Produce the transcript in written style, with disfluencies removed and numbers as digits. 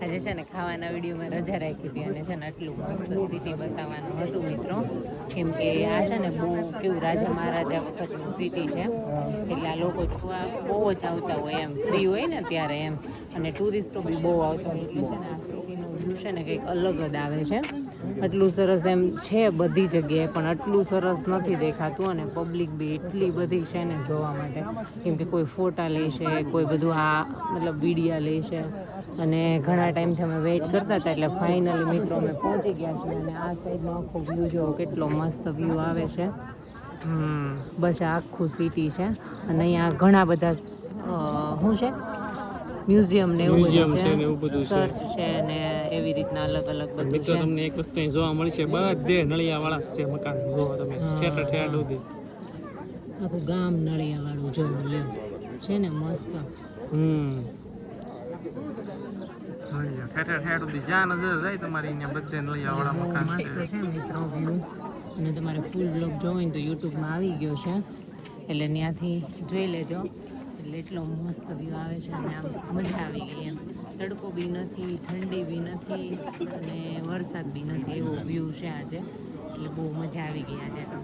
આજે છે ને ખાવાના વિડીયોમાં રજા રાખી હતી અને છે ને આટલું મસ્ત સિટી બતાવવાનું હતું મિત્રો. કેમ કે આ છે ને બહુ કેવું રાજા મહારાજા વખતનું સિટી છે, એટલે આ લોકો જોવા બહુ જ આવતા હોય એમ, ફ્રી હોય ને ત્યારે એમ, અને ટુરિસ્ટો બી બહુ આવતા હોય, એટલે છે ને આ સિટીનો વ્યૂ છે ને કંઈક અલગ જ આવે છે. આટલું સરસ એમ છે બધી જગ્યાએ, પણ આટલું સરસ નથી દેખાતું, અને પબ્લિક બી એટલી બધી છે ને જોવા માટે, કેમ કે કોઈ ફોટા લે છે, કોઈ બધું આ મતલબ વિડીયા લે છે, અને ઘણા ટાઈમથી અમે વેઇટ કરતા હતા, એટલે ફાઇનલી મિત્રો અમે પહોંચી ગયા છીએ. અને આ સાઈડનો આખો વ્યૂ જોવો કેટલો મસ્ત વ્યૂ આવે છે. બસ આ આખું સિટી છે, અને અહીંયા ઘણા બધા શું છે મ્યુઝિયમ ને એવું બધું છે, સર્ચ છે ને એવી રીતના અલગ અલગ બધું છે. તમને એક વસ્તુ જોવા મળશે, બધે નળિયા વાળા છે મકાન, જોવો તમે ઠેઠ ઠેઠ સુધી આખું ગામ નળિયા વાળું જોવું લે છે ને મસ્ત. ઠેઠ ઠેઠ સુધી જ્યાં નજર જાય તમારી અહીંયા બધે નળિયા વાળા મકાન છે મિત્રો વ્યૂ. અને તમારે ફૂલ બ્લોગ જોવો ને તો યુટ્યુબમાં આવી ગયો છે, એટલે ત્યાંથી જોઈ લેજો. એટલે એટલો મસ્ત વ્યૂ આવે છે, અને આમ મજા આવી ગઈ એમ. તડકો બી નથી, ઠંડી બી નથી, અને વરસાદ બી નથી, એવો વ્યૂ છે આજે. એટલે બહુ મજા આવી ગઈ આજે તો.